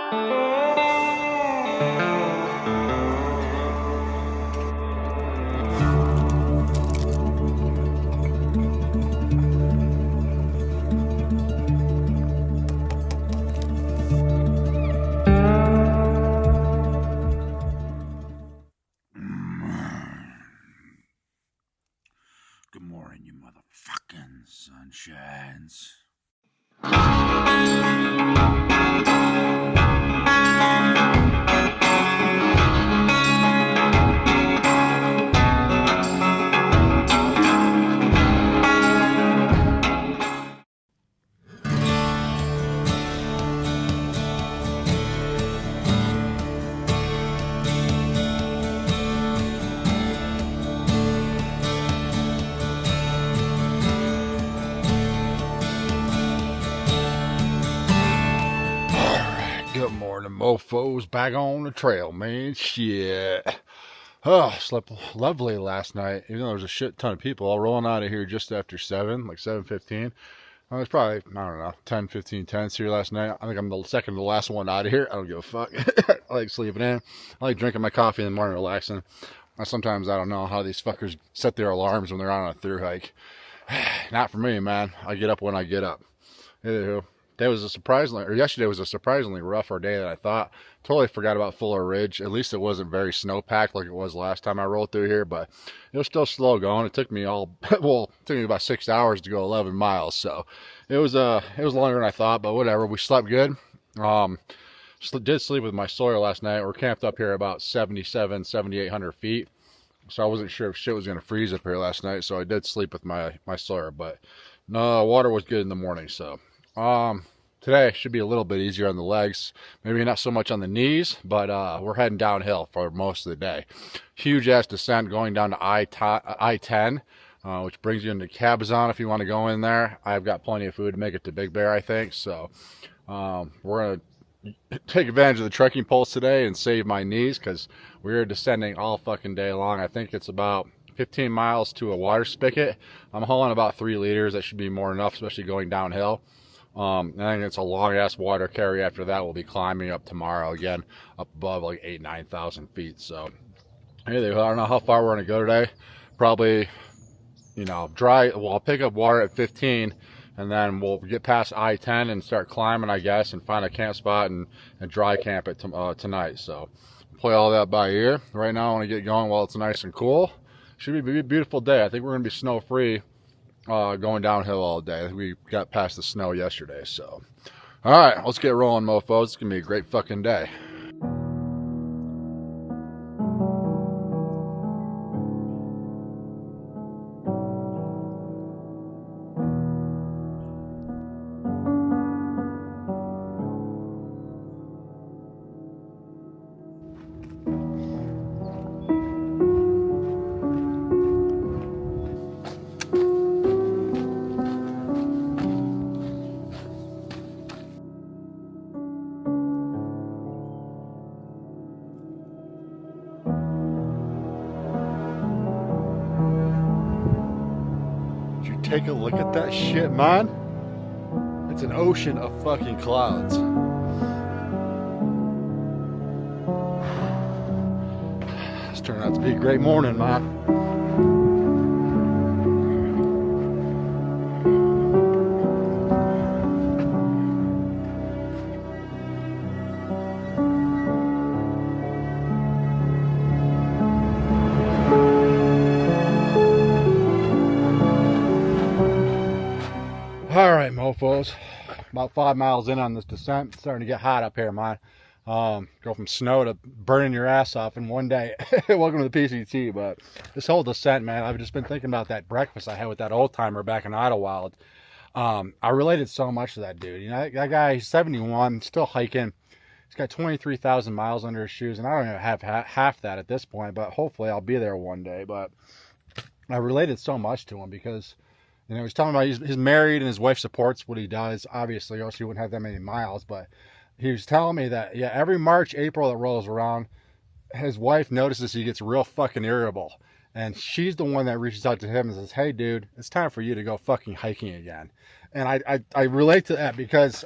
Good morning, you motherfucking sunshines. Good morning, mofos. Back on the trail, man. Shit. Oh, slept lovely last night. Even though there was a shit ton of people all rolling out of here just after 7, like 7:15. There's probably, I don't know, 10, 15 tents here last night. I think I'm the second to the last one out of here. I don't give a fuck. I like sleeping in. I like drinking my coffee in the morning, relaxing. Sometimes I don't know how these fuckers set their alarms when they're on a through hike. Not for me, man. I get up when I get up. Anywho. Yesterday was a surprisingly rougher day than I thought. Totally forgot about Fuller Ridge. At least it wasn't very snowpacked like it was last time I rolled through here, but it was still slow going. It took me it took me about 6 hours to go 11 miles. So it was longer than I thought, but whatever. We slept good. Did sleep with my Sawyer last night. We're camped up here about 7,800 feet. So I wasn't sure if shit was going to freeze up here last night. So I did sleep with my Sawyer, but no, water was good in the morning. So, today should be a little bit easier on the legs, maybe not so much on the knees, but we're heading downhill for most of the day. Huge ass descent going down to I-10, which brings you into Cabazon if you want to go in there. I've got plenty of food to make it to Big Bear, I think. So we're going to take advantage of the trekking poles today and save my knees because we're descending all fucking day long. I think it's about 15 miles to a water spigot. I'm hauling about 3 liters. That should be more than enough, especially going downhill. I think it's a long ass water carry. After that, we'll be climbing up tomorrow again, up above like 9,000 feet. So, anyway, I don't know how far we're gonna go today. Probably, dry. Well, I'll pick up water at 15, and then we'll get past I-10 and start climbing, I guess, and find a camp spot and dry camp it tonight. So, play all that by ear. Right now, I want to get going while it's nice and cool. Should be a beautiful day. I think we're gonna be snow free. Going downhill all day. I think we got past the snow yesterday. So, all right, let's get rolling, mofos. It's gonna be a great fucking day. Take a look at that shit, man. It's an ocean of fucking clouds. It's turned out to be a great morning, man. All right, mofos, about 5 miles in on this descent. It's starting to get hot up here, man. Go from snow to burning your ass off in one day. Welcome to the PCT. But this whole descent, man, I've just been thinking about that breakfast I had with that old timer back in Idlewild. I related so much to that dude. That guy, he's 71, still hiking. He's got 23,000 miles under his shoes, and I don't even have half that at this point, but hopefully I'll be there one day. But I related so much to him because he's telling me about he's married and his wife supports what he does, obviously, or else he wouldn't have that many miles. But he was telling me that, yeah, every March, April that rolls around, his wife notices he gets real fucking irritable. And she's the one that reaches out to him and says, hey, dude, it's time for you to go fucking hiking again. And I relate to that because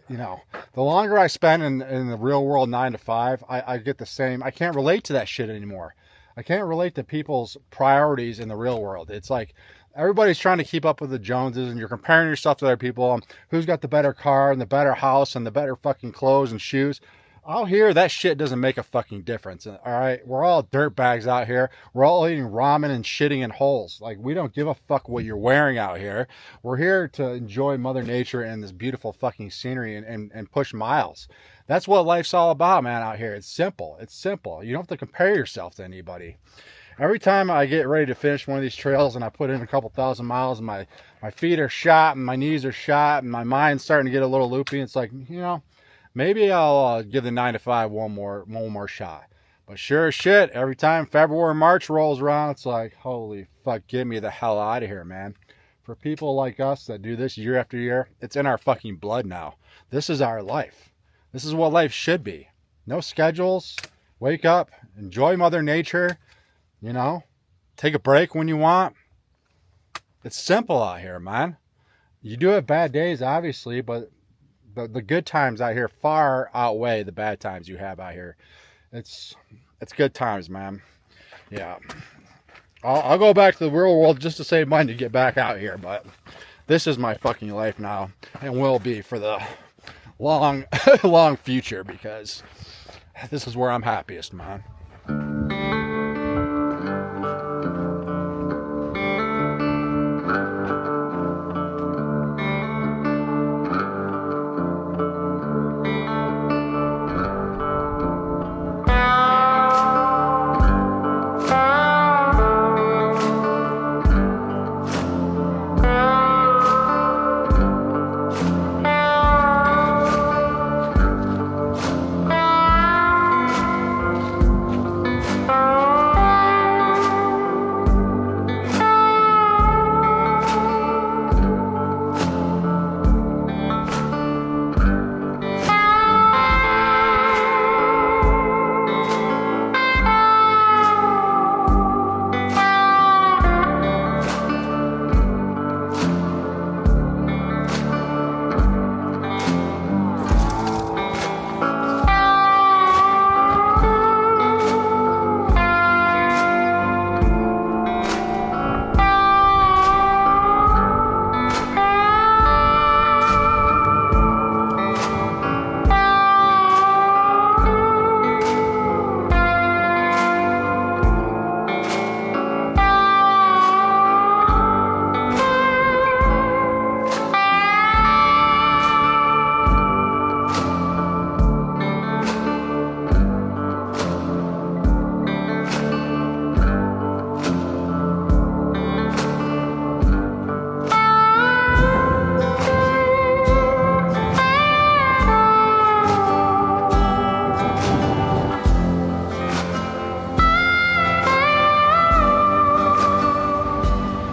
you know, the longer I spend in the real world 9 to 5, I get the same. I can't relate to that shit anymore. I can't relate to people's priorities in the real world. It's like everybody's trying to keep up with the Joneses, and you're comparing yourself to other people. Who's got the better car and the better house and the better fucking clothes and shoes? Out here, that shit doesn't make a fucking difference. All right, we're all dirtbags out here. We're all eating ramen and shitting in holes. Like, we don't give a fuck what you're wearing out here. We're here to enjoy Mother Nature and this beautiful fucking scenery and push miles. That's what life's all about, man, out here. It's simple. It's simple. You don't have to compare yourself to anybody. Every time I get ready to finish one of these trails and I put in a couple thousand miles and my feet are shot and my knees are shot and my mind's starting to get a little loopy, it's like, you know, maybe I'll give the 9 to 5 one more shot. But sure as shit, every time February, March rolls around, it's like, holy fuck, get me the hell out of here, man. For people like us that do this year after year, it's in our fucking blood now. This is our life. This is what life should be. No schedules. Wake up. Enjoy Mother Nature. You know, take a break when you want. It's simple out here, man. You do have bad days, obviously, but the good times out here far outweigh the bad times you have out here. It's good times, man. Yeah. I'll go back to the real world just to save money to get back out here, but this is my fucking life now and will be for the long, long future, because this is where I'm happiest, man.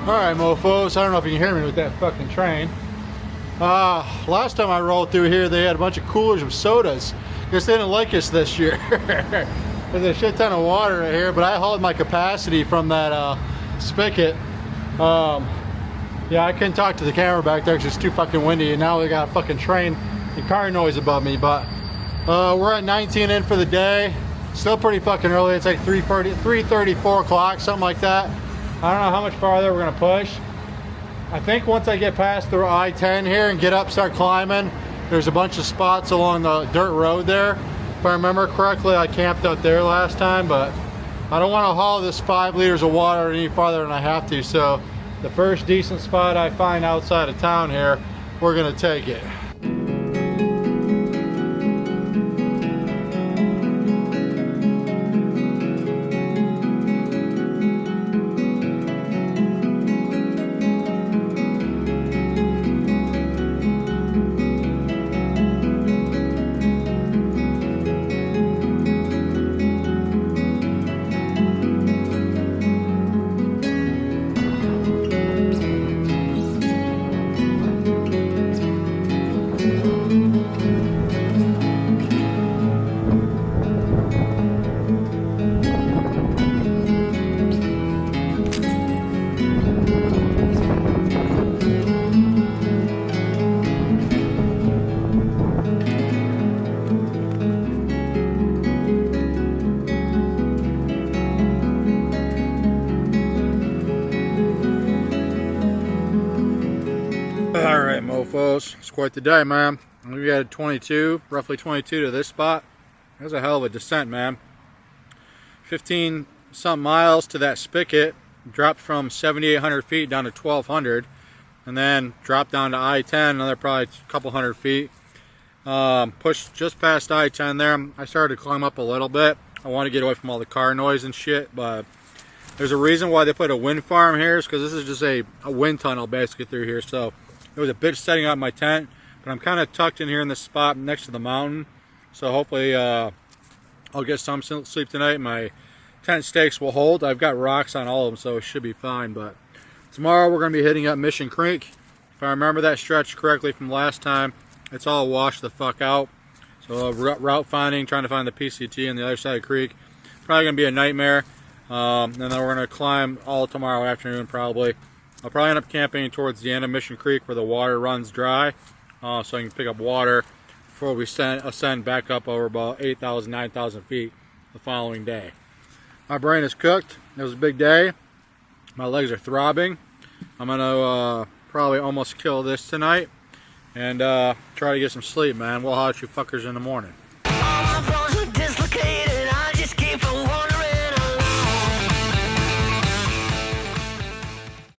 Alright, mofos, I don't know if you can hear me with that fucking train. Last time I rolled through here, they had a bunch of coolers of sodas. Guess they didn't like us this year. There's a shit ton of water right here, but I hauled my capacity from that spigot. Yeah, I couldn't talk to the camera back there because it's too fucking windy, and now we got a fucking train and car noise above me. But we're at 19 in for the day. Still pretty fucking early. It's like 3:30, 4 o'clock, something like that. I don't know how much farther we're gonna push. I think once I get past the I-10 here and get up, start climbing, there's a bunch of spots along the dirt road there. If I remember correctly, I camped out there last time, but I don't want to haul this 5 liters of water any farther than I have to. So the first decent spot I find outside of town here, we're gonna take it. It's quite the day, man. We got 22, roughly 22 to this spot. That was a hell of a descent, man. 15 something miles to that spigot. Dropped from 7,800 feet down to 1,200. And then dropped down to I-10, another probably a couple hundred feet. Pushed just past I-10 there. I started to climb up a little bit. I want to get away from all the car noise and shit, but there's a reason why they put a wind farm here, is because this is just a wind tunnel basically through here. So it was a bitch setting up my tent, but I'm kind of tucked in here in this spot next to the mountain. So hopefully I'll get some sleep tonight. My tent stakes will hold. I've got rocks on all of them, so it should be fine. But tomorrow we're going to be hitting up Mission Creek. If I remember that stretch correctly from last time, it's all washed the fuck out. So route finding, trying to find the PCT on the other side of the creek, probably going to be a nightmare. And then we're going to climb all tomorrow afternoon probably. I'll probably end up camping towards the end of Mission Creek where the water runs dry, so I can pick up water before we ascend back up over about 8,000, 9,000 feet the following day. My brain is cooked. It was a big day. My legs are throbbing. I'm going to probably almost kill this tonight and try to get some sleep, man. We'll holler at you fuckers in the morning.